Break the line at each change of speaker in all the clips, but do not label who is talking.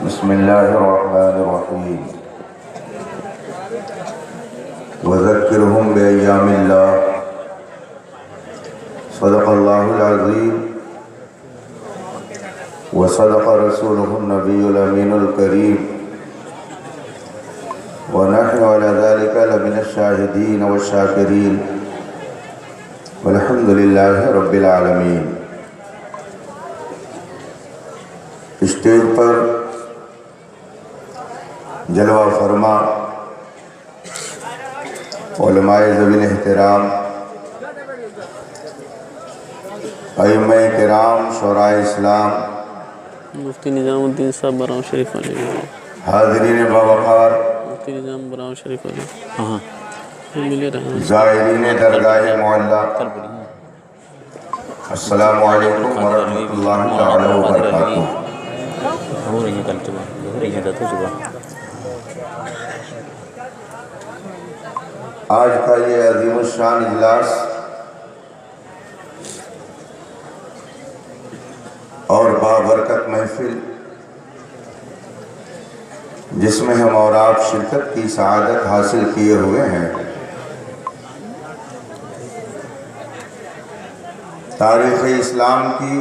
بسم الله الرحمن الرحيم وذكرهم بأيام الله صدق الله العظيم وصدق رسوله النبي الأمين الكريم ونحن على ذلك لمن الشاهدين والشاكرين والحمد لله رب العالمين۔ اسٹیج پر جلوہ فرما علماء ذوی الاحترام، ائمہ کرام، شعراء اسلام،
مفتی نظام الدین صاحب براؤں شریف علی،
حاضرین باوقار،
مفتی نظام براؤں شریف علی،
زائرین درگاہ معلیٰ، السلام علیکم ورحمۃ اللہ تعالی وبرکاتہ۔ آج کا یہ عظیم الشان اجلاس اور بابرکت محفل، جس میں ہم اور آپ شرکت کی سعادت حاصل کیے ہوئے ہیں، تاریخ اسلام کی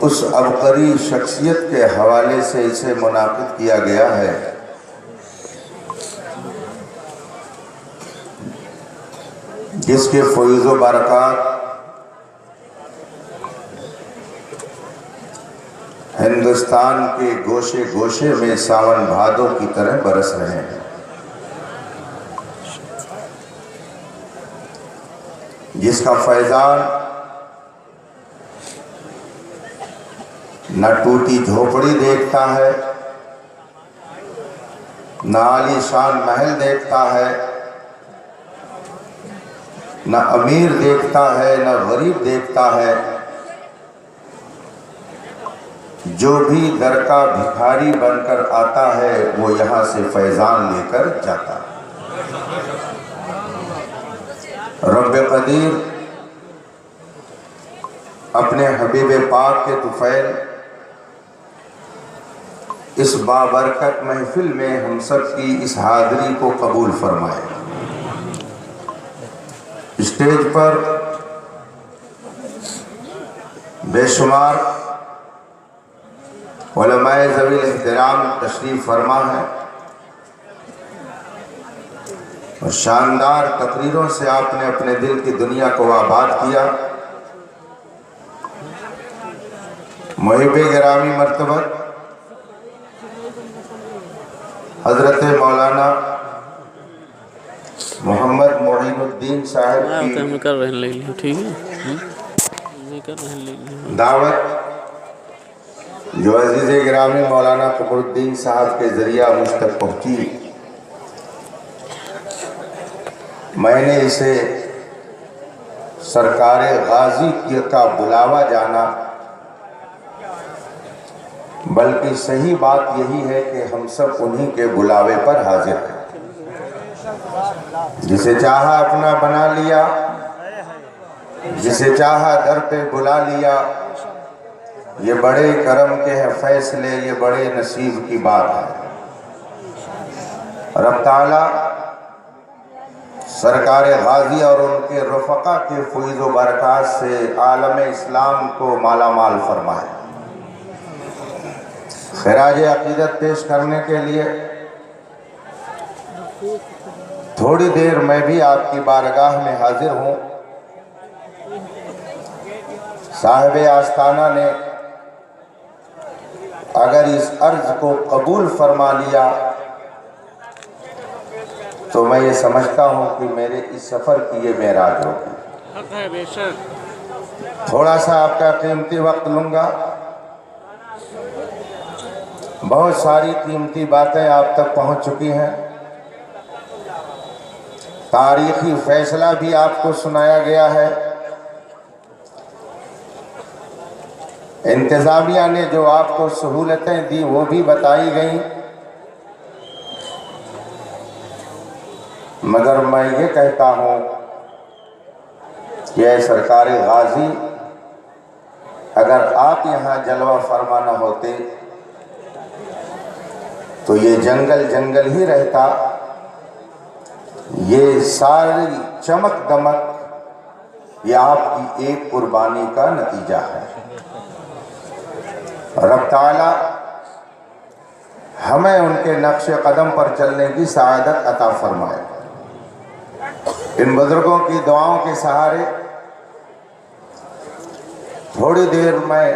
اس عبقری شخصیت کے حوالے سے اسے منعقد کیا گیا ہے جس کے فیض و برکات ہندوستان کے گوشے گوشے میں ساون بھادو کی طرح برس رہے ہیں۔ جس کا فیضان نہ ٹوٹی جھوپڑی دیکھتا ہے، نہ عالی شان محل دیکھتا ہے، نہ امیر دیکھتا ہے، نہ غریب دیکھتا ہے، جو بھی در کا بھکاری بن کر آتا ہے وہ یہاں سے فیضان لے کر جاتا ہے۔ رب قدیر اپنے حبیب پاک کے طفیل اس بابرکت محفل میں ہم سب کی اس حاضری کو قبول فرمائے۔ اسٹیج پر بے شمار علماء ذوی الاحترام تشریف فرما ہے اور شاندار تقریروں سے آپ نے اپنے دل کی دنیا کو آباد کیا۔ محب گرامی مرتبت حضرت مولانا محمد معین الدین صاحب کی دعوت جو عزیز گرامی مولانا قمر الدین صاحب کے ذریعہ مجھ تک پہنچی، میں نے اسے سرکار غازی کا بلاوا جانا، بلکہ صحیح بات یہی ہے کہ ہم سب انہی کے بلاوے پر حاضر ہیں۔ جسے چاہا اپنا بنا لیا، جسے چاہا در پہ بلا لیا، یہ بڑے کرم کے ہیں فیصلے، یہ بڑے نصیب کی بات ہے۔ رب تعالیٰ سرکار غازی اور ان کے رفقا کے فیض و برکات سے عالم اسلام کو مالا مال فرمائے۔ خراج عقیدت پیش کرنے کے لیے تھوڑی دیر میں بھی آپ کی بارگاہ میں حاضر ہوں۔ صاحب آستانہ نے اگر اس عرض کو قبول فرما لیا تو میں یہ سمجھتا ہوں کہ میرے اس سفر کی یہ معراج ہوگی۔ تھوڑا سا آپ کا قیمتی وقت لوں گا، بہت ساری قیمتی باتیں آپ تک پہنچ چکی ہیں، تاریخی فیصلہ بھی آپ کو سنایا گیا ہے، انتظامیہ نے جو آپ کو سہولتیں دی وہ بھی بتائی گئیں، مگر میں یہ کہتا ہوں کہ اے سرکار غازی، اگر آپ یہاں جلوہ فرما نہ ہوتے تو یہ جنگل جنگل ہی رہتا. یہ ساری چمک دمک یہ آپ کی ایک قربانی کا نتیجہ ہے. رب تعالی ہمیں ان کے نقش قدم پر چلنے کی سعادت عطا فرمائے. ان بزرگوں کی دعاؤں کے سہارے تھوڑی دیر میں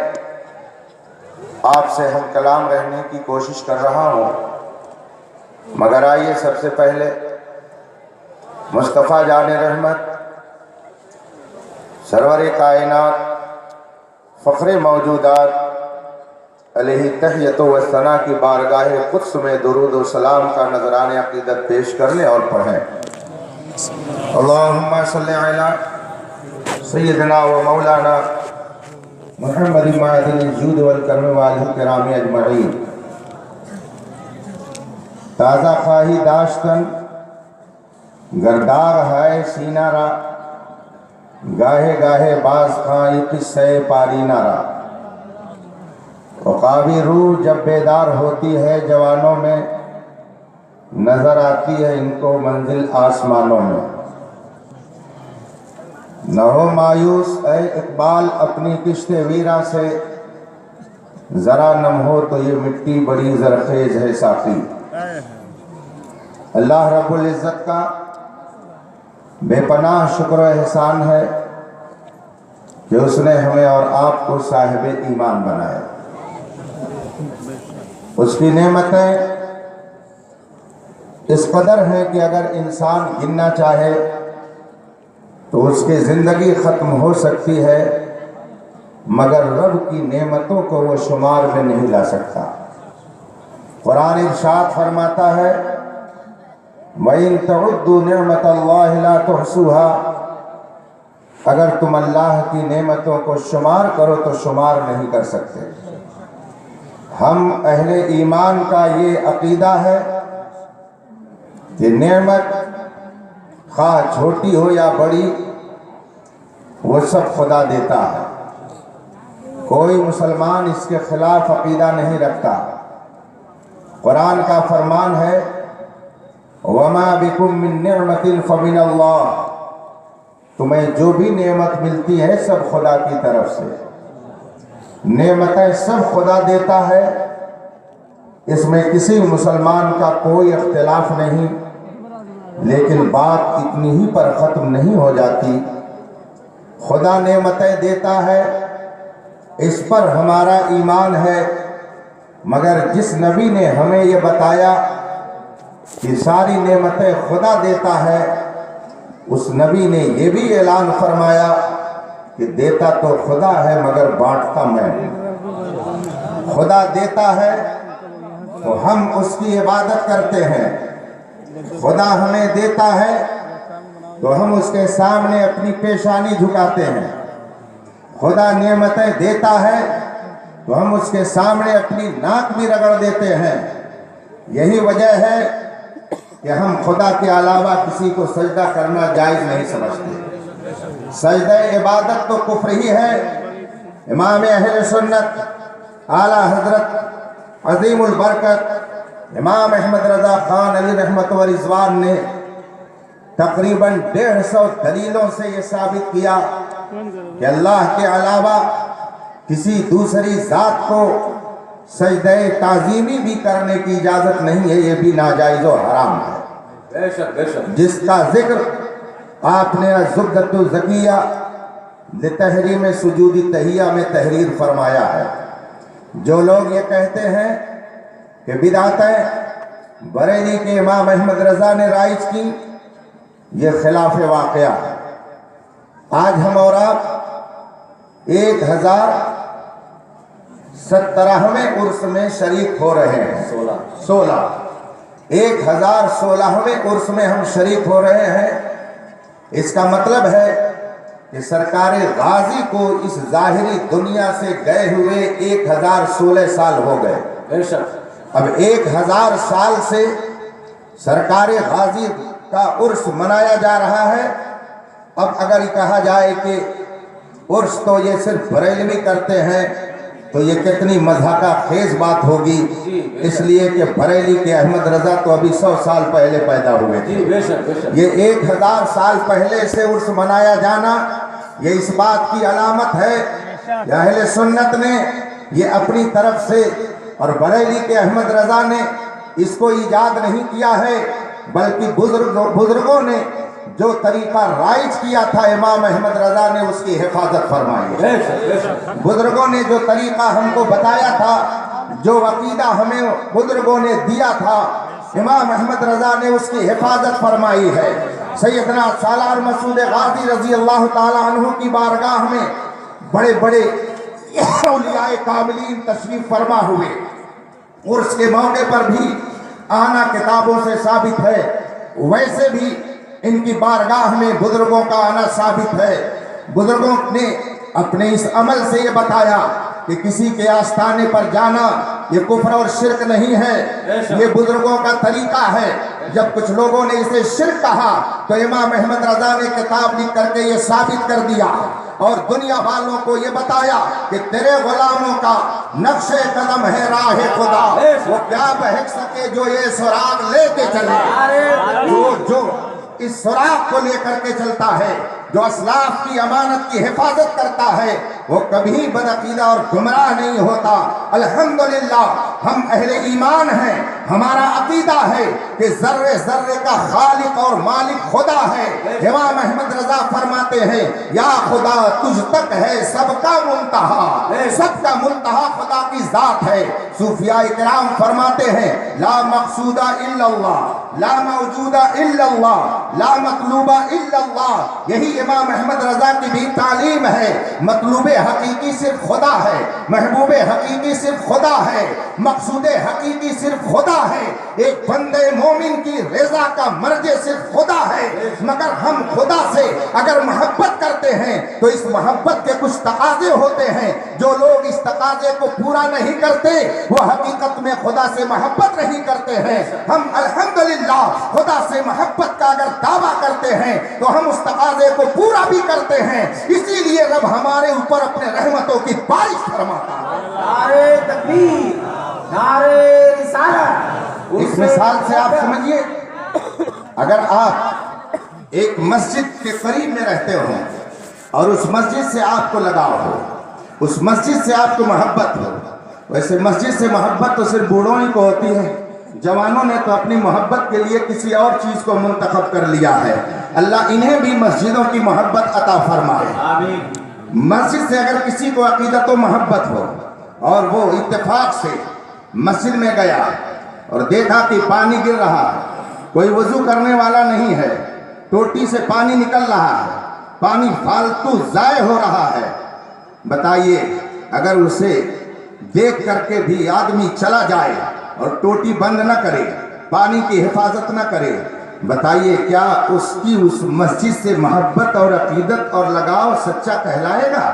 آپ سے ہم کلام رہنے کی کوشش کر رہا ہوں، مگر آئیے سب سے پہلے مصطفیٰ جان رحمت سرور کائنات فخر موجودات علیہ تحیت و ثنا کی بارگاہ قدس میں درود و سلام کا نذران عقیدت پیش کر لیں اور پڑھیں. اللہم صلی علی سیدنا و مولانا محمد معدن الجود والکرم والہ کرام اجمعین. تازہ خواہی داشتن گردار ہے سینہ را، گاہے گاہے باز خائی قصہ پارینہ را. عقابی روح جب بیدار ہوتی ہے جوانوں میں، نظر آتی ہے ان کو منزل آسمانوں میں. نہ ہو مایوس اے اقبال اپنی کشت ویرا سے، ذرا نم ہو تو یہ مٹی بڑی زرخیز ہے ساقی. اللہ رب العزت کا بے پناہ شکر و احسان ہے کہ اس نے ہمیں اور آپ کو صاحب ایمان بنایا. اس کی نعمتیں اس قدر ہیں کہ اگر انسان گننا چاہے تو اس کی زندگی ختم ہو سکتی ہے، مگر رب کی نعمتوں کو وہ شمار میں نہیں لا سکتا. قرآن ارشاد فرماتا ہے وَإِن تَعُدُّوا نِعْمَةَ اللَّهِ لَا تُحْصُوهَا، اگر تم اللہ کی نعمتوں کو شمار کرو تو شمار نہیں کر سکتے. ہم اہل ایمان کا یہ عقیدہ ہے کہ نعمت خواہ چھوٹی ہو یا بڑی وہ سب خدا دیتا ہے. کوئی مسلمان اس کے خلاف عقیدہ نہیں رکھتا. قرآن کا فرمان ہے وَمَا بِكُم مِّن نِّعْمَةٍ فَمِنَ اللَّهِ، تمہیں جو بھی نعمت ملتی ہے سب خدا کی طرف سے. نعمتیں سب خدا دیتا ہے، اس میں کسی مسلمان کا کوئی اختلاف نہیں. لیکن بات اتنی ہی پر ختم نہیں ہو جاتی. خدا نعمتیں دیتا ہے، اس پر ہمارا ایمان ہے، مگر جس نبی نے ہمیں یہ بتایا کہ ساری نعمتیں خدا دیتا ہے، اس نبی نے یہ بھی اعلان فرمایا کہ دیتا تو خدا ہے مگر بانٹتا میں ہوں. خدا دیتا ہے تو ہم اس کی عبادت کرتے ہیں. خدا ہمیں دیتا ہے تو ہم اس کے سامنے اپنی پیشانی جھکاتے ہیں. خدا نعمتیں دیتا ہے تو ہم اس کے سامنے اپنی ناک بھی رگڑ دیتے ہیں. یہی وجہ ہے کہ ہم خدا کے علاوہ کسی کو سجدہ کرنا جائز نہیں سمجھتے. سجدہ عبادت تو کفر ہی ہے. امام اہل سنت اعلیٰ حضرت عظیم البرکت امام احمد رضا خان علی رحمت و رضوان نے تقریباً 150 دلیلوں سے یہ ثابت کیا کہ اللہ کے علاوہ کسی دوسری ذات کو سجدہ تعظیمی بھی کرنے کی اجازت نہیں ہے. یہ بھی ناجائز و حرام ہے. بے شک جس کا ذکر آپ نے الزبدۃ الزکیہ لتحریم سجود تحیہ میں تحریر فرمایا ہے. جو لوگ یہ کہتے ہیں کہ بدعتیں بریلی کے امام احمد رضا نے رائج کی، یہ خلاف واقعہ ہے. آج ہم اور آپ 1017ویں عرس میں شریک ہو رہے ہیں. 1016ویں عرس میں ہم شریک ہو رہے ہیں. اس کا مطلب ہے کہ سرکار غازی کو اس ظاہری دنیا سے گئے ہوئے 1016 سال ہو گئے. اب 1000 سال سے سرکار غازی کا عرس منایا جا رہا ہے. اب اگر کہا جائے کہ उर्स तो ये सिर्फ बरेलवी करते हैं, तो ये कितनी मज़ाका खेज बात होगी, इसलिए कि बरेली के अहमद रजा तो अभी 100 साल पहले पैदा हुए थे। ये 1000 साल पहले से उर्स मनाया जाना ये इस बात की अलामत है कि अहले सुन्नत ने ये अपनी तरफ से और बरेली के अहमद रजा ने इसको ईजाद नहीं किया है, बल्कि बुजुर्गों ने जो तरीका राइज किया था इमाम अहमद रजा ने उसकी हिफाजत फरमाई है। बुजुर्गों ने जो तरीका हमको बताया था, जो अकीदा हमें बुजुर्गों ने दिया था, इमाम अहमद रजा ने उसकी हिफाजत फरमाई है। सैयदना सालार मसूद गाजी रजी अल्लाह ताला अन्हु की बारगाह में बड़े बड़े औलियाए कामिलीन तशरीफ फरमा हुए। उर्स के मौके पर भी आना किताबों से साबित है, वैसे भी इनकी बारगाह में बुजुर्गों का आना साबित है। बुजुर्गों ने अपने इस अमल से ये बताया कि किसी के आस्थाने पर जाना ये कुफ्र और शिरक नहीं है, ये बुजुर्गों का तरीका है। जब कुछ लोगों ने इसे शिरक कहा तो इमाम अहमद रजा ने किताब लिख करके ये साबित कर दिया और दुनिया वालों को ये बताया कि तेरे गुलामों का नक्शे कदम है राह खुदा, वो क्या बहक सके जो ये सुराग लेके चले। जो इस सुराग को लेकर के चलता है, जो असलाफ की अमानत की हिफाजत करता है, वो कभी बदअकीदा और गुमराह नहीं होता। अल्हम्दुलिल्लाह हम अहले ईमान हैं, हमारा अकीदा है कि जर्रे जर्रे का खालिक और मालिक खुदा है। इमाम अहमद रजा फरमाते हैं, या खुदा तुझ तक है सबका मुंतहा, सबका मुंतहा खुदा की जात है। सूफिया इकराम फरमाते हैं, ला मकसूदा इल्लल्लाह, ला मौजूदा इल्लल्लाह, ला मतलूबा इल्लल्लाह। यही इमाम अहमद रजा की भी तालीम है। मतलूबे हकीकी सिर्फ खुदा है, महबूबे हकीकी सिर्फ खुदा है, मकसूदे हकीकी सिर्फ खुदा है। एक बंदे मोमिन की रज़ा का मर्जे सिर्फ खुदा है। मगर हम खुदा से अगर मोहब्बत करते हैं तो इस मोहब्बत के कुछ तकाजे होते हैं। जो लोग इस तकाजे को पूरा नहीं करते वो हकीकत में खुदा से मोहब्बत नहीं करते हैं। हम अल्हम्दुलिल्लाह खुदा से मोहब्बत का अगर दावा करते हैं तो हम उस तकाजे को पूरा भी करते हैं। इसीलिए रब हमारे ऊपर अपने रहमतों की बारिश फरमाता है।
नारे तकबीर, नारे रिसालत।
इस मिसाल से आप समझिए, अगर आप एक मस्जिद के करीब में रहते हो और उस मस्जिद से आपको लगाव हो, उस मस्जिद से आपको मोहब्बत हो, वैसे मस्जिद से मोहब्बत तो सिर्फ बूढ़ों ही को होती है। जवानों ने तो अपनी मोहब्बत के लिए किसी और चीज़ को मुंतखब कर लिया है। अल्लाह इन्हें भी मस्जिदों की मोहब्बत अता फरमाए। आमीन। मस्जिद से अगर किसी को अकीदत व मोहब्बत हो और वो इत्तेफाक से मस्जिद में गया और देखा कि पानी गिर रहा है, कोई वजू करने वाला नहीं है, टोटी से पानी निकल रहा है, पानी फालतू ज़ाय हो रहा है, बताइए अगर उसे देख करके भी आदमी चला जाए और टोटी बंद न करे, पानी की हिफाजत न करे, बताइए क्या उसकी उस मस्जिद से मोहब्बत और अकीदत और लगाव सच्चा कहलाएगा?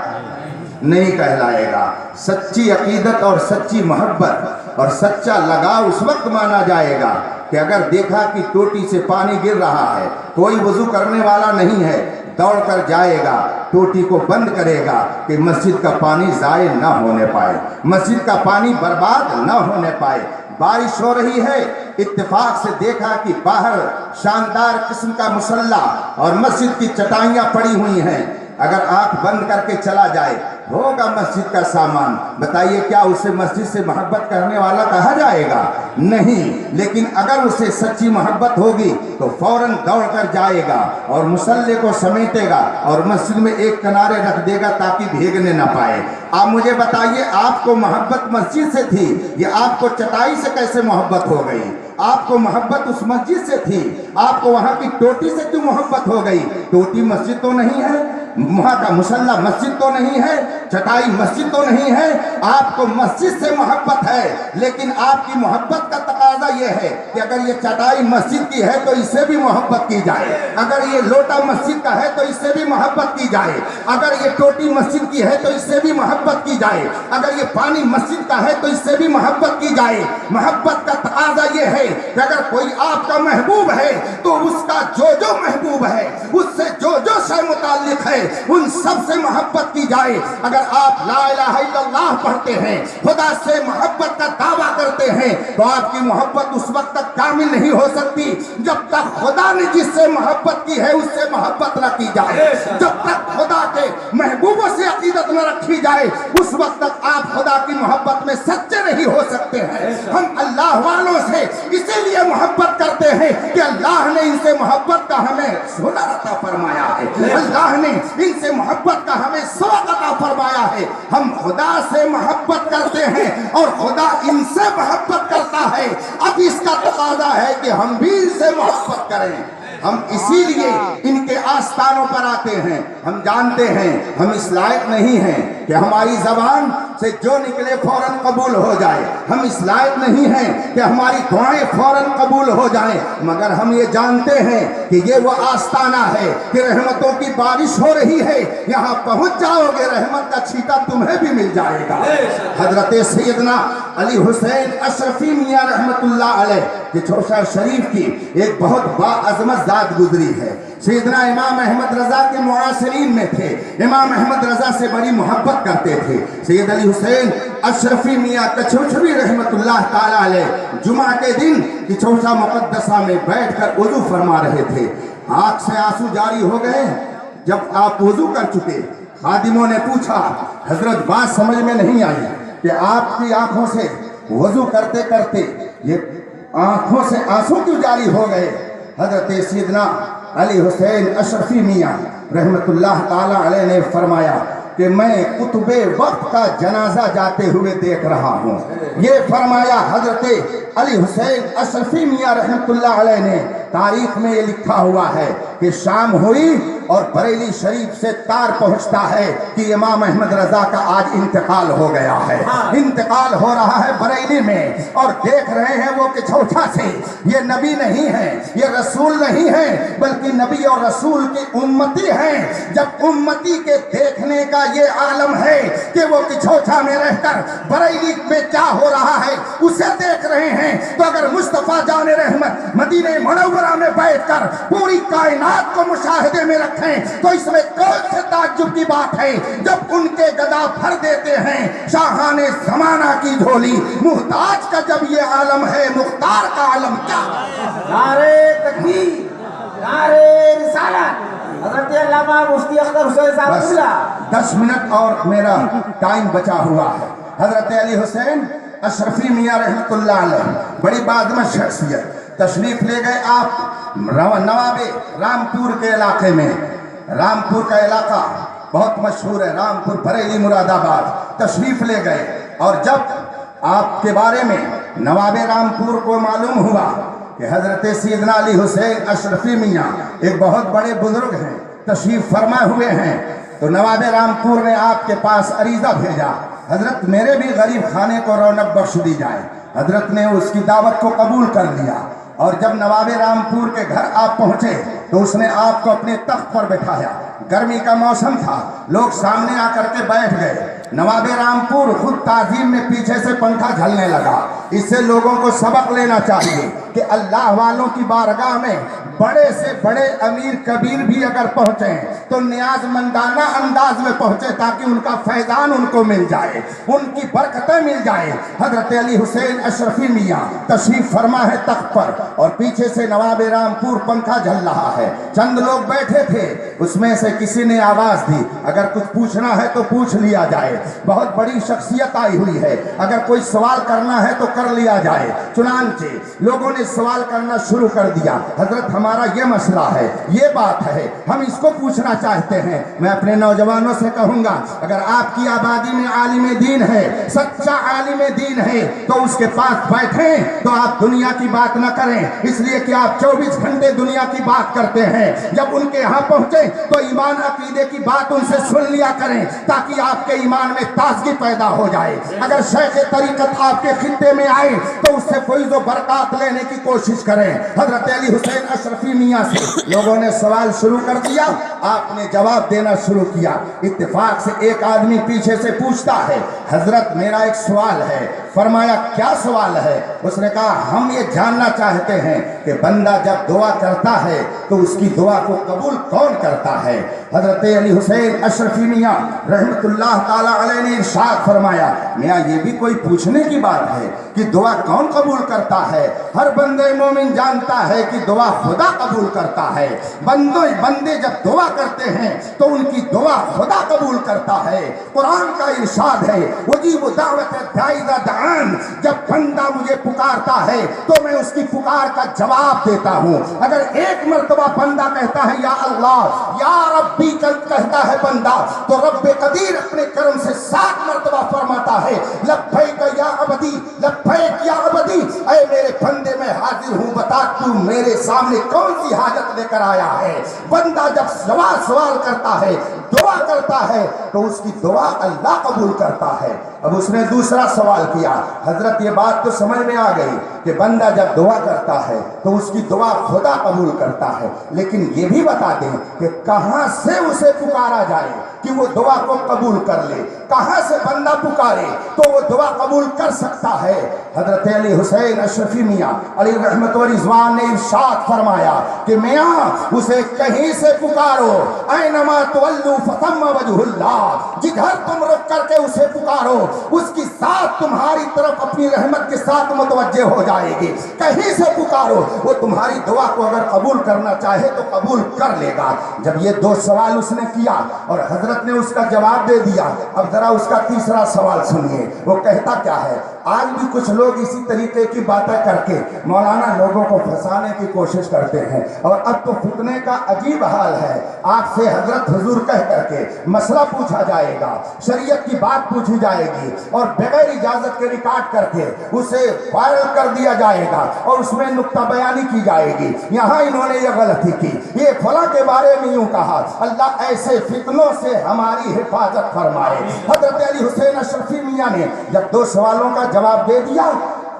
नहीं कहलाएगा। सच्ची अकीदत और सच्ची मोहब्बत और सच्चा लगाव उस वक्त माना जाएगा कि अगर देखा कि टोटी से पानी गिर रहा है, कोई वजू करने वाला नहीं है, दौड़ कर जाएगा, टोटी को बंद करेगा कि मस्जिद का पानी ज़ाय न होने पाए, मस्जिद का पानी बर्बाद न होने पाए। बारिश हो रही है, इत्तेफाक से देखा कि बाहर शानदार किस्म का मुसल्ला और मस्जिद की चटाइयाँ पड़ी हुई हैं, अगर आंख बंद करके चला जाए होगा मस्जिद का सामान, बताइए क्या उसे मस्जिद से मोहब्बत करने वाला कहा जाएगा? नहीं। लेकिन अगर उसे सच्ची मोहब्बत होगी तो फौरन दौड़ कर जाएगा और मुसल्ले को समेटेगा और मस्जिद में एक किनारे रख देगा ताकि भीगने ना पाए। आप मुझे बताइए, आपको मोहब्बत मस्जिद से थी या आपको चटाई से कैसे मोहब्बत हो गई? आपको मोहब्बत उस मस्जिद से थी, आपको वहाँ की टोटी से क्यों मोहब्बत हो गई? टोटी मस्जिद तो नहीं है, वहाँ का मुसल्ला मस्जिद तो नहीं है, चटाई मस्जिद तो नहीं है, आपको मस्जिद से मोहब्बत है, लेकिन आपकी मोहब्बत का तकाजा तकाजा ये है कि अगर ये चटाई मस्जिद की है तो इससे भी मोहब्बत की जाए, अगर ये लोटा मस्जिद का है तो इससे भी मोहब्बत की जाए, अगर ये टोटी मस्जिद की है तो इससे भी मोहब्बत की जाए, अगर ये पानी मस्जिद का है तो इससे भी मोहब्बत की जाए। मोहब्बत का तकाजा ये है कि अगर कोई आपका महबूब है तो उसका जो जो महबूब है, उससे जो जो शय मुताल्लिक है, उन सब से मोहब्बत की जाए। अगर आप ला इलाहा इल्लल्लाह पढ़ते हैं, खुदा से मोहब्बत का दावा करते हैं, तो आपकी मोहब्बत उस वक्त तक कामिल नहीं हो सकती जब तक खुदा ने जिससे मोहब्बत की है उससे मोहब्बत न की जाए। जब तक खुदा के महबूबों से अकीदत न रखी जाए उस वक्त तक आप खुदा की मोहब्बत में सच्चे नहीं हो सकते हैं। हम अल्लाह वालों से इसीलिए मोहब्बत करते हैं कि अल्लाह ने इनसे मोहब्बत का हमें हुनर अता फरमाया है, अल्लाह ने इनसे मोहब्बत का हमें सबक अता फरमाया है। हम खुदा से मोहब्बत करते हैं और खुदा इनसे मोहब्बत करता है। अब इसका तकाजा है कि हम भी इनसे मोहब्बत करें। हम इसीलिए इनके आस्थानों पर आते हैं। हम जानते हैं हम इस लायक नहीं हैं कि हमारी जबान से जो निकले फौरन कबूल हो जाए, हम इस लायक नहीं हैं कि हमारी दुआएं फौरन कबूल हो जाएं, मगर हम ये जानते हैं कि ये वो आस्थाना है कि रहमतों की बारिश हो रही है, यहाँ पहुंच जाओगे रहमत का छींटा तुम्हें भी मिल जाएगा। हजरत सैयदना अली हुसैन अशरफी मियां रहमतुल्लाह अलैह कि चौसा शरीफ की एक बहुत बाअज़मत ज़ात गुजरी है। सैयदना इमाम अहमद रजा के मुआसिरीन में थे, इमाम अहमद रजा से बड़ी मोहब्बत करते थे। सैयद अली हुसैन अशरफी मियां कछौछवी रहमतुल्लाह ताला अलैह जुमा के दिन किछौसा मुक़द्दसा में बैठकर वज़ू फरमा रहे थे। आँख से आंसू जारी हो गए। जब आप वज़ू कर चुके, खादिमों ने पूछा, हजरत बात समझ में नहीं आई कि आपकी आंखों से वज़ू करते करते ये आंखों से आंसू क्यों जारी हो गए। हजरत सैयदना अली हुसैन अशरफी मियां रहमतुल्लाह ताला अलैह ने फरमाया कि मैं कुतुबे वक्त का जनाजा जाते हुए देख रहा हूँ। ये फरमाया हजरत अली हुसैन अशरफी मियां रहमतुल्लाह अलैह ने। तारीख में ये लिखा हुआ है कि शाम हुई और बरेली शरीफ से तार पहुंचता है कि इमाम अहमद रजा का आज इंतकाल हो गया है। इंतकाल हो रहा है बरेली में और देख रहे हैं वो कि छौछा से ये नबी नहीं है, ये रसूल नहीं है, बल्कि नबी और रसूल की उम्मती हैं। जब उम्मती के देखने का ये आलम है कि वो किछौछा में रहकर बरेली में क्या हो रहा है उसे देख रहे हैं, तो अगर मुस्तफा जाने रहमत मदीने मुनव्वरा में बैठकर पूरी कायनात को मुशाहिदे में रखें तो इसमें कौन से ताज्जुब की बात है जब उनके गदा भर देते हैं शाहाने ज़माना की झोली। मुहताज का जब ये आलम है, मुख्तार का आलम क्या।
नारे तकबीर, नारे रिसालत। हज़रत अल्लामा मुफ्ती अख्तर हुसैन साहब
10 मिनट और मेरा टाइम बचा हुआ है। हजरत अली हुसैन अशरफी मियां रहमतुल्लाह अलैह बड़ी बादमत शख्सियत तशरीफ ले गए। आप नवाबे रामपुर के इलाके में, रामपुर का इलाका बहुत मशहूर है, रामपुर बरेली मुरादाबाद, तशरीफ ले गए। और जब आपके बारे में नवाबे रामपुर को मालूम हुआ कि हजरत सैयदना अली हुसैन अशरफी मियां एक बहुत बड़े बुजुर्ग हैं, तशरीफ फरमा हुए हैं, तो नवाबे रामपुर ने आपके पास अरीजा भेजा, हजरत मेरे भी गरीब खाने को रौनक बख्श दी जाए। हजरत ने उसकी दावत को कबूल कर लिया और जब नवाबे रामपुर के घर आप पहुंचे तो उसने आपको अपने तख्त पर बैठाया। गर्मी का मौसम था, लोग सामने आकर के बैठ गए। नवाबे रामपुर खुद ताजीम में पीछे से पंखा झलने लगा। इससे लोगों को सबक लेना चाहिए कि अल्लाह वालों की बारगाह में बड़े से बड़े अमीर कबीर भी अगर पहुंचे तो नियाजमंदाना अंदाज में पहुंचे ताकि उनका फैजान उनको मिल जाए, उनकी बरकतें मिल जाए। हजरत अली हुसैन अशरफी मियां तशरीफ फरमा है तख्त पर और पीछे से नवाबे रामपुर पंखा झल रहा है। चंद लोग बैठे थे, उसमें से किसी ने आवाज दी, अगर कुछ पूछना है तो पूछ लिया जाए। बहुत बड़ी शख्सियत आई हुई है, अगर कोई सवाल करना है तो कर लिया जाए। चुनांचे लोगों ने सवाल करना शुरू कर दिया, हजरत हमारा ये मसला है, ये बात है, हम इसको पूछना चाहते हैं। मैं अपने नौजवानों से कहूंगा, अगर आपकी आबादी में आलिम दीन है, सच्चा आलिम दीन है, तो उसके पास बैठें तो आप दुनिया की बात न करें, इसलिए कि आप 24 घंटे दुनिया की बात करते हैं। जब उनके यहाँ पहुंचे तो ईमान अकीदे की बात उनसे सुन लिया करें ताकि आपके ईमान में ताजगी पैदा हो जाए। अगर शेख तरीकत आपके खित्ते में आए तो उससे फैज़ व बरकत लेने की कोशिश करें। हजरत अली हुसैन अशरफी मियाँ से लोगों ने सवाल शुरू कर दिया, आपने जवाब देना शुरू किया। इत्तेफाक से एक आदमी पीछे से पूछता है, हजरत मेरा एक सवाल है। फरमाया क्या सवाल है? उसने कहा हम ये जानना चाहते हैं कि बंदा जब दुआ करता है तो उसकी दुआ को कबूल कौन करता है? हजरत अली हुसैन अशरफी मियाँ रहमतुल्लाह ताला अलैह ने इरशाद फरमाया, मियाँ ये भी कोई पूछने की बात है कि दुआ कौन कबूल करता है? हर बंदे मोमिन जानता है कि दुआ खुदा कबूल करता है। बंदे जब दुआ करते हैं तो उनकी दुआ खुदा कबूल करता है। कुरान का इरशाद है, वजीब दावत दाइदा दान, जब बंदा मुझे पुकारता है तो मैं उसकी पुकार का जवाब देता हूँ। अगर एक मर्तबा बंदा कहता है या अल्लाह या रब्बी कहता है बंदा, तो रब्बे कदीर अपने कर्म से 7 मर्तबा फरमाता है लब्बैक या अबदी, लब्बैक या अबदी, ऐ मेरे बंदे मैं हाजिर हूँ, बता तू मेरे सामने कौन सी हाजत लेकर आया है। बंदा जब सवाल करता है, दुआ करता है, तो उसकी दुआ अल्लाह कबूल करता है। अब उसने दूसरा सवाल किया, हजरत ये बात तो समझ में आ गई कि बंदा जब दुआ करता है तो उसकी दुआ खुदा कबूल करता है, लेकिन ये भी बता दें कि कहाँ से उसे पुकारा जाए कि वो दुआ को कबूल कर ले, कहाँ से बंदा पुकारे तो वो दुआ कबूल कर सकता है। हजरत अली हुसैन अशरफी मियाँ अली रहमत व रिज़वान ने इरशाद फरमाया कि मियाँ उसे कहीं से पुकारो, ऐनमा तुवल्लू फथम्मा वजहुल्लाह, जिधर तुम रुक करके उसे पुकारो उसकी साथ तुम्हारी तरफ अपनी रहमत के साथ मुतवज्जे हो जाएगी। कहीं से पुकारो, वो तुम्हारी दुआ को अगर कबूल करना चाहे तो कबूल कर लेगा। जब ये 2 सवाल उसने किया और हजरत ने उसका जवाब दे दिया, अब जरा उसका तीसरा सवाल सुनिए। वो कहता क्या है, आज भी कुछ लोग इसी तरीके की बातें करके मौलाना लोगों को फंसाने की कोशिश करते हैं, और अब तो फितने का अजीब हाल है। आपसे हजरत हुजूर कह करके मसला पूछा जाएगा, शरीयत की बात पूछी जाएगी और बगैर इजाजत के रिकॉर्ड करके उसे वायरल कर दिया जाएगा और उसमें नुक्ता बयानी की जाएगी। यहाँ इन्होंने ये गलती की, ये फला के बारे में यूं कहा। अल्लाह ऐसे फितनों से हमारी हिफाजत फरमाए। हजरत अली हुसैन अशरफी मियाँ ने जब 2 सवालों का जवाब दे दिया,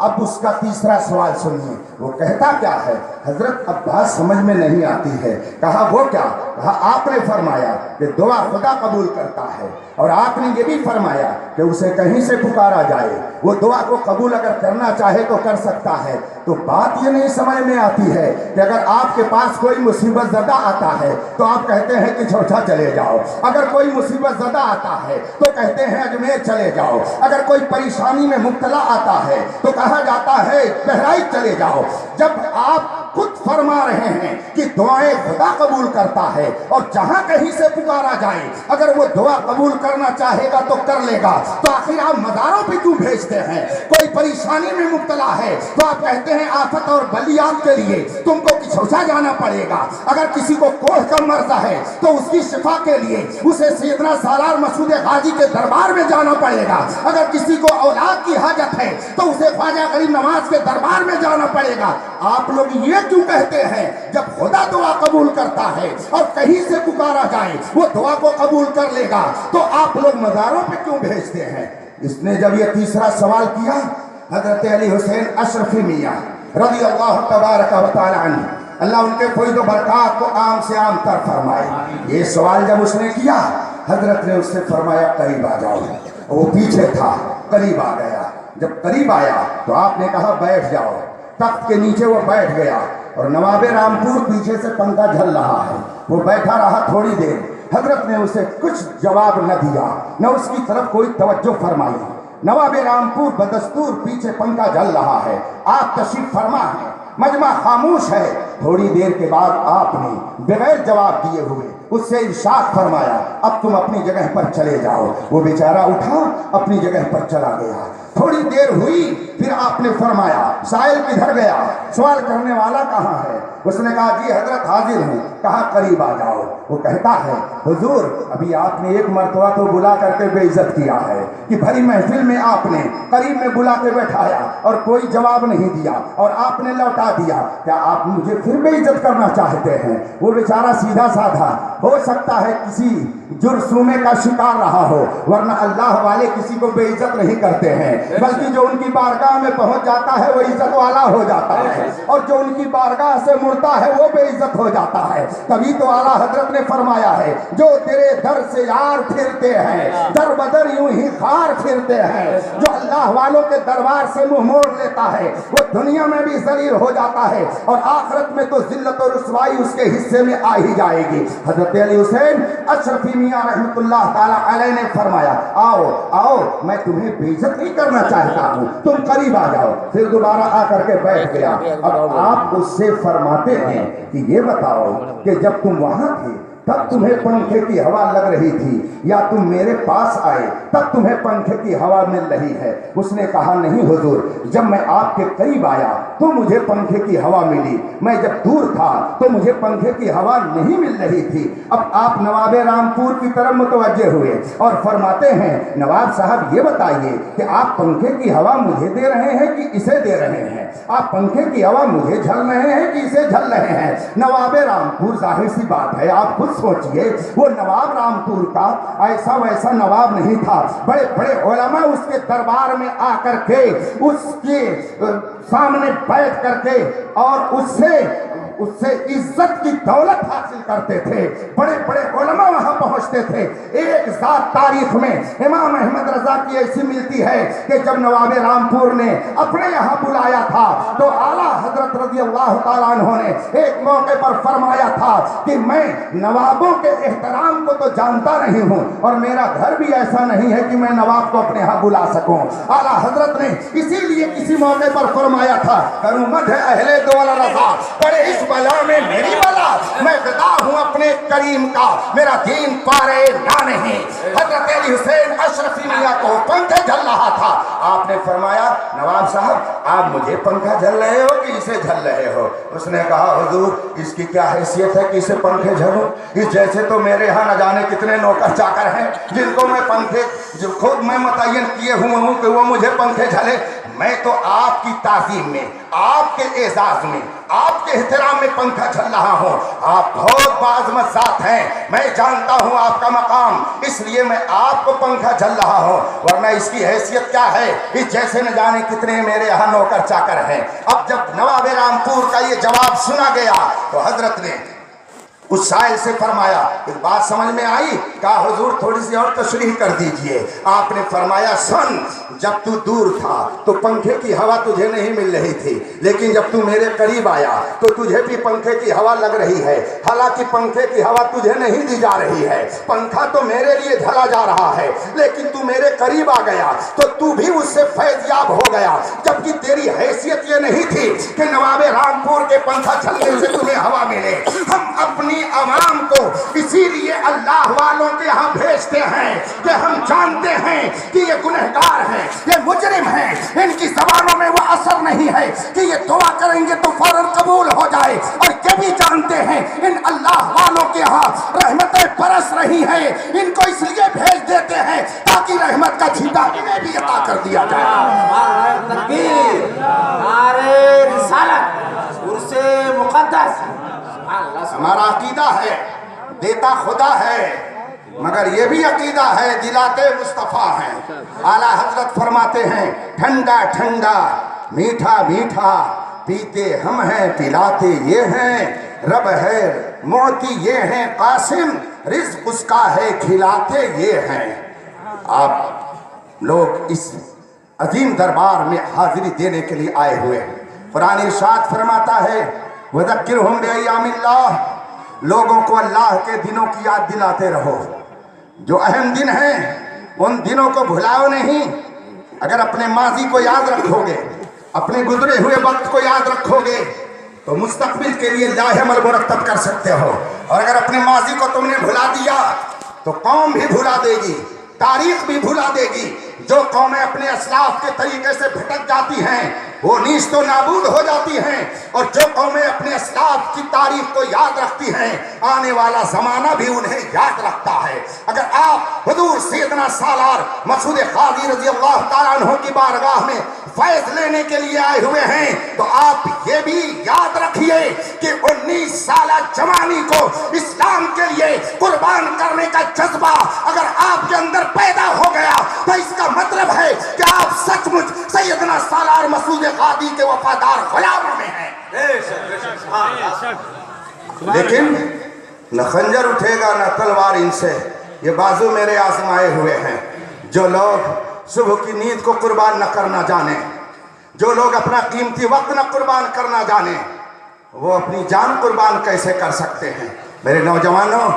अब उसका तीसरा सवाल सुनिए। वो कहता क्या है, हजरत अब बात समझ में नहीं आती है। कहा वो क्या? कहा आपने फरमाया कि दुआ खुदा कबूल करता है, और आपने ये भी फरमाया कि उसे कहीं से पुकारा जाए, वो दुआ को कबूल अगर करना चाहे तो कर सकता है। तो बात ये नहीं समझ में आती है कि अगर आपके पास कोई मुसीबत ज़दा आता है तो आप कहते हैं कि छोटा चले जाओ, अगर कोई मुसीबत ज़दा आता है तो कहते हैं अजमेर चले जाओ, अगर कोई परेशानी में मुब्तला आता है तो कहा जाता है बहराइच चले जाओ। जब आप खुद फरमा रहे हैं कि दुआएं खुदा कबूल करता है, और जहां कहीं से पुकारा जाए अगर वो दुआ कबूल करना चाहेगा तो कर लेगा, तो आखिर आप मज़ारों पे क्यों भेजते हैं? कोई परेशानी में मुब्तला है तो आप कहते हैं आफत और बलियात के लिए तुमको किछौछा जाना पड़ेगा। अगर किसी को कोढ़ का मर्ज है तो उसकी शिफा के लिए उसे सैयदना सालार मसूद गाजी के दरबार में जाना पड़ेगा। अगर किसी को औलाद की हाजत है तो उसे ख्वाजा गरीब नवाज के दरबार में जाना पड़ेगा। आप लोग ये क्यों कहते हैं जब खुदा दुआ कबूल करता है और कहीं से पुकारा जाए वो दुआ को कबूल कर लेगा, तो आप लोग मज़ारों पे क्यों भेजते हैं? इसने जब ये तीसरा सवाल किया, हजरत अली हुसैन अशरफी मियाँ रज़ी अल्लाह तबारक व तआला अन्हु, अल्लाह उनके फैज़ व बरकत को आम से आम तर फरमाए। ये सवाल जब उसने किया, हजरत ने उससे फरमाया करीब आ जाओ। वो पीछे था, करीब आ गया। जब करीब आया तो आपने कहा बैठ जाओ। तख्त के नीचे वो बैठ गया और नवाबे रामपुर पीछे से पंखा झल रहा है। वो बैठा रहा थोड़ी देर। हजरत ने उसे कुछ जवाब न दिया, न उसकी तरफ कोई तवज्जो फरमाई। नवाबे रामपुर बदस्तूर पीछे पंखा झल रहा है। आप तशरीफ फरमा है, मजमा खामोश है। थोड़ी देर के बाद आपने बगैर जवाब दिए हुए उससे इरशाद फरमाया अब तुम अपनी जगह पर चले जाओ। वो बेचारा उठा, अपनी जगह पर चला गया। थोड़ी देर हुई, फिर आपने फरमाया साइल किधर गया, सवाल करने वाला कहाँ है? उसने कहा जी हजरत हाजिर हूँ। कहा करीब आ जाओ। वो कहता है हुजूर अभी आपने एक मर्तबा तो बुला करके बेइज्जत किया है कि भरी महफिल में आपने करीब में बुला के बैठाया और कोई जवाब नहीं दिया और आपने लौटा दिया, क्या आप मुझे फिर बेइज्जत करना चाहते हैं? वो बेचारा सीधा साधा, हो सकता है किसी जुर्सूमे का शिकार रहा हो, वरना अल्लाह वाले किसी को बेइज्जत नहीं करते हैं, बल्कि जो उनकी बारगाह में पहुंच जाता है वो इज्जत वाला हो जाता है, और जो उनकी बारगाह से मुड़ता है वो बेइज्जत हो जाता है। तभी तो आला हजरत ने फरमाया है जो तेरे दर से यार फिरते हैं, दर बदर यूं ही खार फिरते हैं, जो अल्लाह वालों के दरबार से मुंह मोड़ लेता है वो दुनिया में भी जलील हो जाता है और आखिरत में तो जिल्लत और रुसवाई उसके हिस्से में आ ही जाएगी। हजरत अली हुसैन अशरफी मियां रहमतुल्लाह ताला अलैह ने फरमाया आओ आओ, मैं तुम्हें बेइज्जत नहीं करना चाहता हूँ, तुम करीब आ जाओ। फिर दोबारा आकर के बैठ गया। अब आप उससे फरमाते हैं कि ये बताओ कि जब तुम वहां थे तब तुम्हें पंखे की हवा लग रही थी या तुम मेरे पास आए तब तुम्हें पंखे की हवा मिल रही है? उसने कहा नहीं हुजूर, जब मैं आपके करीब आया तो मुझे पंखे की हवा मिली, मैं जब दूर था तो मुझे पंखे की हवा नहीं मिल रही थी। अब आप नवाबे रामपुर की तरफ मुतवज्जे हुए और फरमाते हैं नवाब साहब ये बताइए कि आप पंखे की हवा मुझे दे रहे हैं कि इसे दे रहे हैं? आप पंखे की हवा मुझे झल रहे हैं कि इसे झल रहे हैं? नवाबे रामपुर जाहिर सी बात है आप खुद सोचिए, वो नवाब रामपुर का ऐसा वैसा नवाब नहीं था, बड़े बड़े उलमा उसके दरबार में आकर के उसके सामने बैठ करके और उससे इज्जत की दौलत हासिल करते थे। बड़े बड़े उलमा वहां पहुंचते थे। एक जात तारीख में इमाम अहमद रजा की ऐसी मिलती है कि जब नवाब रामपुर ने अपने यहाँ बुलाया था तो आला हजरत रज़ी अल्लाह ताला अन्हु ने एक मौके पर फरमाया था कि मैं नवाबों के एहतराम को तो जानता नहीं हूँ और मेरा घर भी ऐसा नहीं है कि मैं नवाब को अपने यहाँ बुला सकूं। आला हजरत ने इसीलिए किसी मौके पर फरमाया था करूँ मद अहले दौला रजा, बड़े इस बला में मेरी बला, मैं फिदा हूँ अपने करीम का, मेरा दीन पारे ना नहीं। हजरत अली हुसैन अशरफी मियां को पंखा झल रहा था। आपने फरमाया नवाब साहब आप मुझे पंखा झल रहे हो कि इसे झल रहे हो? उसने कहा हुजूर इसकी क्या हैसियत है कि इसे पंखे झलूं? इस जैसे तो मेरे यहाँ न जाने कितने नौकर चाकर हैं जिनको मैं पंखे जो खुद मैं मुतय्यन किए हुए हूँ कि वो मुझे पंखे झले। मैं तो आपकी ताज़ीम में, आपके एजाज में, आपके एहतराम में पंखा झल रहा हूँ। आप बहुत बाज़मत ज़ात हैं, मैं जानता हूँ आपका मकाम, इसलिए मैं आपको पंखा झल रहा हूँ, वरना इसकी हैसियत क्या है? इस जैसे न जाने कितने मेरे यहाँ नौकर चाकर हैं। अब जब नवाब रामपुर का ये जवाब सुना गया तो हजरत ने उस शायर से फरमाया इस बात समझ में आई? कहा हुजूर थोड़ी सी और तशरीह कर दीजिए। आपने फरमाया सुन, जब तू दूर था तो पंखे की हवा तुझे नहीं मिल रही थी, लेकिन जब तू मेरे करीब आया तो तुझे भी पंखे की हवा लग रही है। हालांकि पंखे की हवा तुझे नहीं दी जा रही है, पंखा तो मेरे लिए झला जा रहा है, लेकिन तू मेरे करीब आ गया तो तू भी उससे फैज़याब हो गया, जबकि तेरी हैसियत ये नहीं थी कि नवाब रामपुर के पंखा झलने से तुम्हें हवा मिले। हम अपनी अवाम को इसीलिए अल्लाह वालों के यहाँ भेजते हैं कि हम जानते हैं कि ये गुनहगार हैं, ये मुजरिम हैं, इनकी जबानों में वो असर नहीं है कि ये दुआ करेंगे तो फौरन कबूल हो जाए, और ये भी जानते हैं इन अल्लाह वालों के यहाँ रहमतें बरस रही हैं, इनको इसलिए भेज देते हैं ताकि रहमत का छींटा इन्हें भी अता कर दिया जाए।
तकबीर, नारे रिसालत, उर्से मुक़द्दस।
हमारा अकीदा है देता खुदा है, मगर ये भी अकीदा है दिलाते मुस्तफ़ा हैं। आला हजरत फरमाते हैं ठंडा ठंडा मीठा मीठा पीते हम हैं पिलाते ये हैं, रब है मोती ये हैं कासिम, रिज़्क़ उसका है खिलाते ये हैं। आप लोग इस अजीम दरबार में हाजिरी देने के लिए आए हुए हैं। कुरान इरशाद फरमाता है वज़क्किरहुम बिअय्यामिल्लाह, लोगों को अल्लाह के दिनों की याद दिलाते रहो। जो अहम दिन हैं उन दिनों को भुलाओ नहीं। अगर अपने माजी को याद रखोगे, अपने गुजरे हुए वक्त को याद रखोगे तो मुस्तकबिल के लिए लाहेमल मुरतब कर सकते हो। और अगर अपने माजी को तुमने भुला दिया तो कौम भी भुला देगी, तारीख भी भुला देगी, जो कौमें अपने असलाफ के तरीके से भटक जाती हैं वो नीच तो नाबूद हो जाती हैं, और जो कौमें अपने असलाफ की तारीख को याद रखती हैं आने वाला जमाना भी उन्हें याद रखता है। अगर आप हुजूर सैयदना सालार मसूद काजी रजी अल्लाह ताला अन्हु की बारगाह में फैज लेने के लिए आए हुए हैं तो आप ये भी याद रखिए कि 19 साल जवानी को इस्लाम के लिए कुर्बान करने का जज्बा अगर आपके अंदर पैदा हो गया तो इसका मतलब है कि आप सचमुच सैयदना सालार मसूद काजी के वफादार गुलामों में हैं। लेकिन न खंजर उठेगा न तलवार इनसे, ये बाजू मेरे आजमाए हुए हैं। जो लोग सुबह की नींद को कुर्बान न करना जाने, जो लोग अपना कीमती वक्त न कुर्बान करना जाने, वो अपनी जान कुर्बान कैसे कर सकते हैं। मेरे नौजवानों,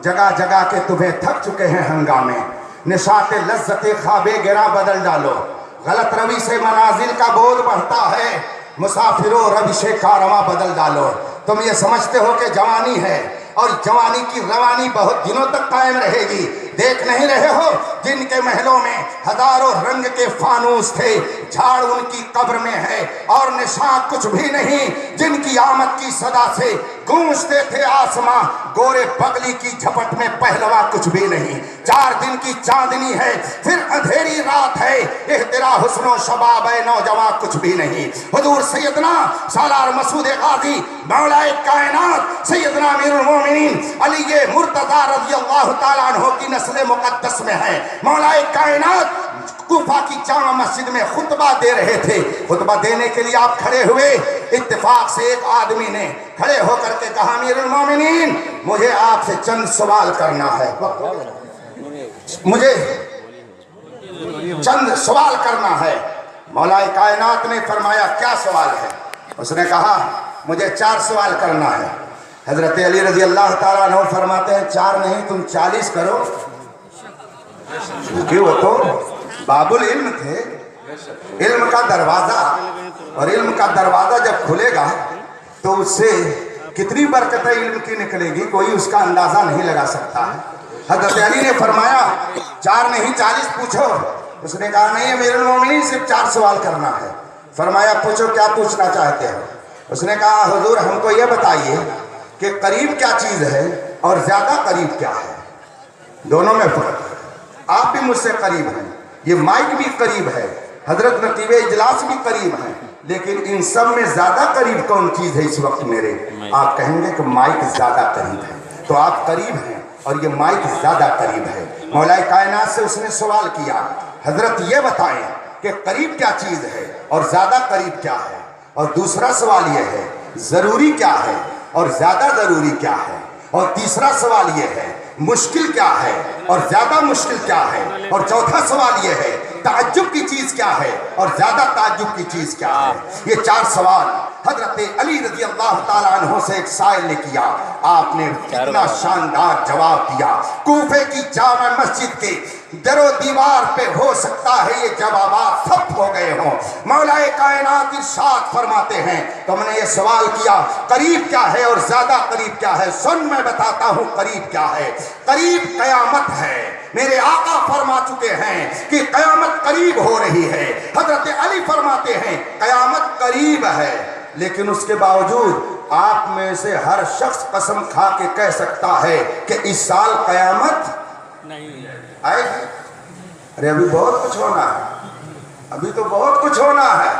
जगह जगह के तुम्हें थक चुके हैं हंगामे, निशाते लज्जते ख्वाबे गिरा बदल डालो, गलत रवि से मनाजिल का बोझ बढ़ता है, मुसाफिरों रवि से कारवां बदल डालो। तुम ये समझते हो कि जवानी है और जवानी की रवानी बहुत दिनों तक कायम रहेगी। देख नहीं रहे हो जिनके महलों में हजारों रंग के फानूस थे, झाड़ उनकी कब्र में है और निशान कुछ भी नहीं। जिनकी आमद की सदा से गूंजते थे आसमां, गोरे बगली की झपट में पहलवा कुछ भी नहीं। 4 दिन की चांदनी है फिर अंधेरी रात है, यह तेरा हुस्नो शबाब है नौजवान कुछ भी नहीं। हुजूर सैयदना सालार मसूद काजी मौलाए कायनात सैयदना अमीरुल मोमिनीन अली मुर्तजा रज़ी अल्लाह ताला अन्हु की नस्ल मुक़द्दस में है। मौलाए कायनात कूफा की जामा मस्जिद में खुतबा दे रहे थे। खुतबा देने के लिए आप खड़े हुए, इत्तेफाक से एक आदमी ने खड़े होकर के कहा, अमीरुल मोमिनीन मुझे आपसे चंद सवाल करना है, मुझे चंद सवाल करना है। मौलाए कायनात ने फरमाया क्या सवाल है? उसने कहा मुझे 4 सवाल करना है। हजरत अली रजी अल्लाह ताला अन्हु फरमाते हैं 4 नहीं तुम 40 करो, क्योंकि वो तो बाबुल इल्म थे। इल्म का दरवाजा, और इल्म का दरवाजा जब खुलेगा तो उससे कितनी बरकतें इल्म की निकलेगी कोई उसका अंदाजा नहीं लगा सकता है। हजरत अली ने फरमाया 4 नहीं 40 पूछो। उसने कहा नहीं अमीरुल मोमिनीन सिर्फ 4 सवाल करना है। फरमाया पूछो क्या पूछना चाहते हो? उसने कहा हुजूर हमको ये बताइए कि करीब क्या चीज़ है और ज़्यादा करीब क्या है? दोनों में फर्क है। आप भी मुझसे करीब हैं, ये माइक भी करीब है, हजरत नकीब इजलास भी करीब हैं, लेकिन इन सब में ज़्यादा करीब कौन चीज़ है इस वक्त मेरे? आप कहेंगे कि माइक ज़्यादा करीब है, तो आप करीब हैं और ये माइक ज़्यादा करीब है। मौलाए कायनात से उसने सवाल किया, हजरत ये बताएं कि करीब क्या चीज़ है और ज़्यादा करीब क्या है? और दूसरा सवाल ये है ज़रूरी क्या है और ज़्यादा ज़रूरी क्या है? और तीसरा सवाल ये है मुश्किल क्या है और ज़्यादा मुश्किल क्या है? और चौथा सवाल ये है ताज्जुब की चीज़ क्या है और ज़्यादा ताज्जुब की चीज़ क्या है? ये 4 सवाल हजरत अली रजी अल्लाह ताला अन्हु से एक साइल ने किया। आपने कितना शानदार जवाब दिया। कूफे की जामा मस्जिद के दरो दीवार पे हो सकता है ये जवाबात सब हो गए हों। मौलाए कायनात इरशाद फरमाते हैं तुमने ये सवाल किया करीब क्या है और ज़्यादा करीब क्या है? सुन मैं बताता हूँ करीब क्या है। करीब कयामत है। मेरे आका फरमा चुके हैं कि कयामत करीब हो रही है। हजरत अली फरमाते हैं कयामत करीब है, लेकिन उसके बावजूद आप में से हर शख्स कसम खा के कह सकता है कि इस साल कयामत नहीं आएगी। अरे अभी बहुत कुछ होना है, अभी तो बहुत कुछ होना है।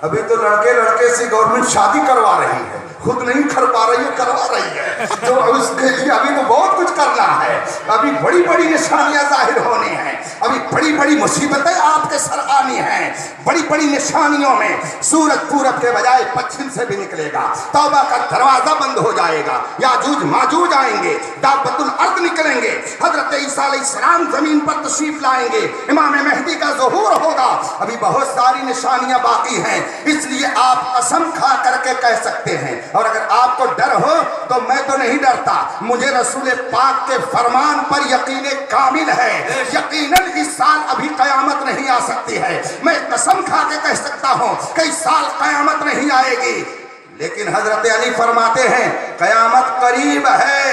अभी तो लड़के से गवर्नमेंट शादी करवा रही है, खुद नहीं कर पा रही है, करवा रही है। तो उसके लिए अभी तो बहुत कुछ करना है। अभी बड़ी बड़ी निशानियां जाहिर होनी हैं, अभी बड़ी बड़ी मुसीबतें आपके सर आनी हैं। बड़ी बड़ी निशानियों में सूरज पूरब के बजाय पश्चिम से भी निकलेगा, तौबा का दरवाजा बंद हो जाएगा, याजूज माजूज आएंगे, दाबतुल अर्द निकलेंगे, हजरत ईसा अलैहिस्सलाम जमीन पर तशरीफ लाएंगे, इमाम मेहदी का ज़ुहूर होगा। अभी बहुत सारी निशानियां बाकी हैं, इसलिए आप कसम खा करके कह सकते हैं। और अगर आपको डर हो तो मैं तो नहीं डरता, मुझे रसूल पाक के फरमान पर यकीन कामिल है। यकीनन इस साल अभी कयामत नहीं आ सकती है। मैं कसम खा के कह सकता हूं कि इस साल कयामत नहीं आएगी, लेकिन हजरत अली फरमाते हैं कयामत करीब है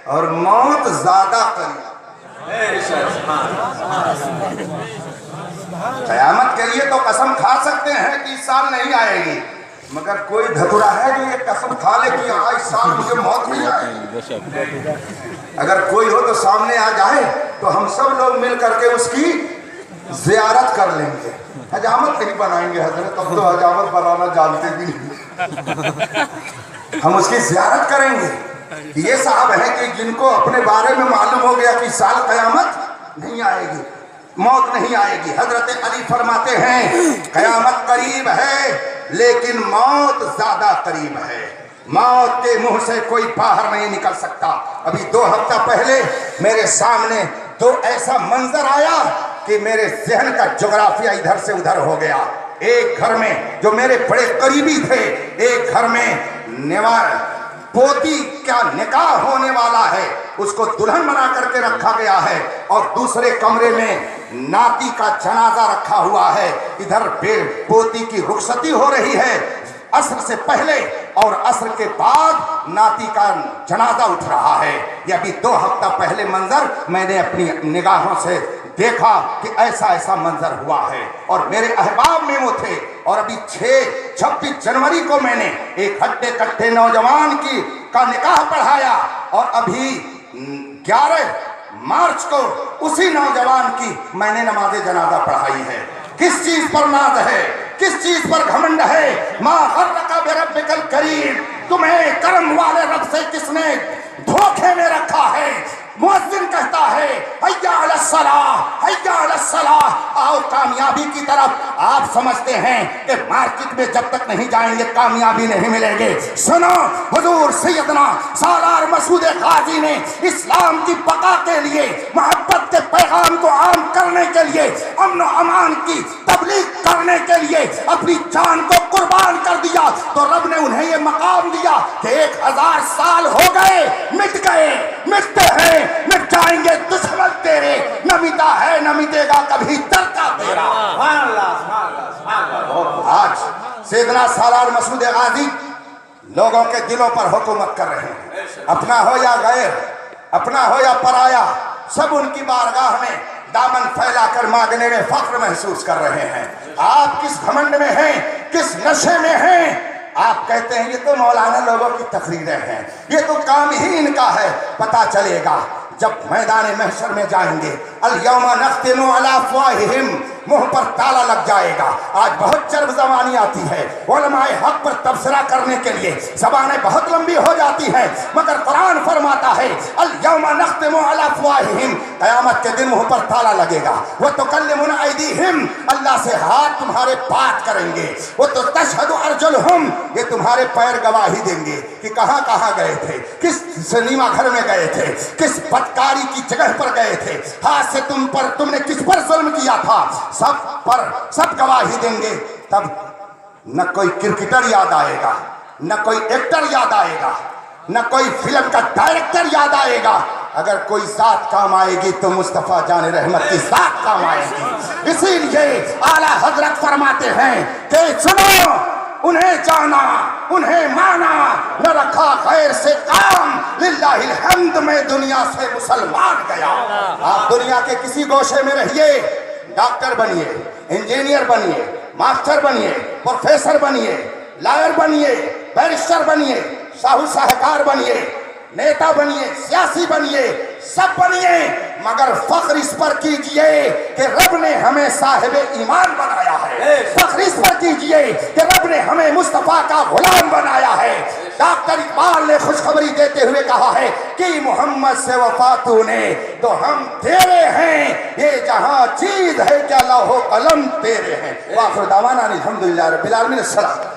और मौत ज्यादा करीब। قیامت کے لیے تو قسم کھا سکتے ہیں کہ اس سال نہیں آئے گی، مگر کوئی دھتورا ہے جو یہ قسم کھا لے کہ اس سال مجھے موت نہیں آئے گی؟ اگر کوئی ہو تو سامنے آ جائے تو ہم سب لوگ مل کر کے اس کی زیارت کر لیں گے۔ حجامت نہیں بنائیں گے حضرت، اب تو حجامت بنانا جانتے بھی نہیں، ہم اس کی زیارت کریں گے۔ یہ صاحب ہیں کہ جن کو اپنے بارے میں معلوم ہو گیا کہ سال قیامت نہیں آئے گی، موت نہیں آئے گی۔ حضرت علی فرماتے ہیں قیامت قریب ہے لیکن موت زیادہ قریب ہے، موت کے منہ سے کوئی باہر نہیں نکل سکتا۔ ابھی 2 ہفتہ پہلے میرے سامنے تو ایسا منظر آیا کہ میرے ذہن کا جغرافیہ ادھر سے ادھر ہو گیا۔ ایک گھر میں جو میرے بڑے قریبی تھے، ایک گھر میں پوتی کا نکاح ہونے والا ہے، اس کو دلہن بنا کر کے رکھا گیا ہے، اور دوسرے کمرے میں ناتی کا جنازہ رکھا ہوا ہے۔ ادھر پوتی کی رخصتی ہو رہی ہے عصر سے پہلے، اور عصر کے بعد ناتی کا جنازہ اٹھ رہا ہے۔ یہ ابھی 2 ہفتہ پہلے منظر میں نے اپنی نگاہوں سے دیکھا کہ ایسا ایسا منظر ہوا ہے، اور میرے احباب میں وہ تھے۔ اور ابھی 26 جنوری کو میں نے ایک ہٹے کٹے نوجوان کا نکاح پڑھایا، اور ابھی 11 مارچ کو اسی نوجوان کی میں نے نماز جنازہ پڑھائی ہے۔ کس چیز پر ناز ہے، کس چیز پر گھمنڈ ہے؟ ما غرک بربک الکریم، تمہیں کرم والے رب سے کس نے دھوکے میں رکھا ہے؟ مؤذن کہتا ہے حی علی الصلاۃ، حی علی الصلاۃ، آؤ کامیابی کی طرف۔ آپ سمجھتے ہیں کہ مارکیٹ میں جب تک نہیں جائیں گے کامیابی نہیں ملیں گے۔ سنو، حضور سیدنا سالار مسعود غازی نے اسلام کی بقا کے لیے، محبت کے پیغام کو عام کرنے کے لیے، امن و امان کی تبلیغ کرنے کے لیے اپنی جان کو قربان کر دیا، تو رب نے انہیں یہ مقام دیا کہ 1000 سال ہو گئے، مٹ گئے، مٹتے ہیں، مٹ جائیں گے دشمن تیرے، نہ مٹا ہے نہ مٹے گا کبھی درتا تیرا۔ آج سیدنا سالار مسعود غازی لوگوں کے دلوں پر حکومت کر رہے ہیں، اپنا ہو یا غیر، اپنا ہو یا پرایا، سب ان کی بارگاہ میں دامن پھیلا کر مانگنے میں فخر محسوس کر رہے ہیں۔ آپ کس گھمنڈ میں ہیں، کس نشے میں ہیں؟ آپ کہتے ہیں یہ تو مولانا لوگوں کی تقریریں ہیں، یہ تو کام ہی ان کا ہے۔ پتہ چلے گا جب میدان محشر میں جائیں گے۔ الیوم نختم علی افواہہم، منہ پر تالا لگ جائے گا۔ آج بہت چرب زبانی آتی ہے علماء حق پر تبصرہ کرنے کے لیے، زبانیں بہت لمبی ہو جاتی ہیں، مگر قرآن فرماتا ہے الیوم نختم علی افواہہم، قیامت کے دن منہ پر تالا لگے گا۔ وتکلمنا ایدیہم، اللہ سے ہاتھ تمہارے بات کریں گے۔ وتشہد ارجلہم، یہ تمہارے پیر گواہی دیں گے کہ کہاں کہاں گئے تھے، کس سنیما گھر میں گئے تھے، کس بدکاری کی جگہ پر گئے تھے، ہاتھ سے تم نے کس پر ظلم کیا تھا، سب گواہی دیں گے۔ تب نہ کوئی کرکٹر یاد آئے گا، نہ کوئی ایکٹر یاد آئے گا، نہ کوئی فلم کا ڈائریکٹر یاد آئے گا۔ اگر کوئی ذات کام آئے گی تو مصطفیٰ جان رحمت کی ذات کام آئے گی۔ اسی لیے اعلیٰ حضرت فرماتے ہیں کہ سنو، انہیں جانا، انہیں مانا، نہ رکھا خیر سے کام، للہ الحمد میں دنیا سے مسلمان گیا۔ آپ دنیا کے کسی گوشے میں رہیے، ڈاکٹر بنیے، انجینئر بنیے، ماسٹر بنیے، پروفیسر بنیے، لائر بنیے، بیرسٹر بنیے، شاہکار بنیے، نیتا بنیے، سیاسی بنیے، سب بنیے، مگر فخر اس پر کیجئے کہ رب نے ہمیں صاحب ایمان بنایا ہے۔ فخر اس پر کیجئے کہ رب نے ہمیں مصطفیٰ کا غلام بنایا ہے۔ ڈاکٹر اقبال نے خوشخبری دیتے ہوئے کہا ہے کہ محمد سے وفا تو نے تو ہم تیرے ہیں، یہ جہاں چیز ہے کیا لوح و قلم تیرے ہیں۔ وآخر دعوانا الحمدللہ رب العالمین۔ السلام۔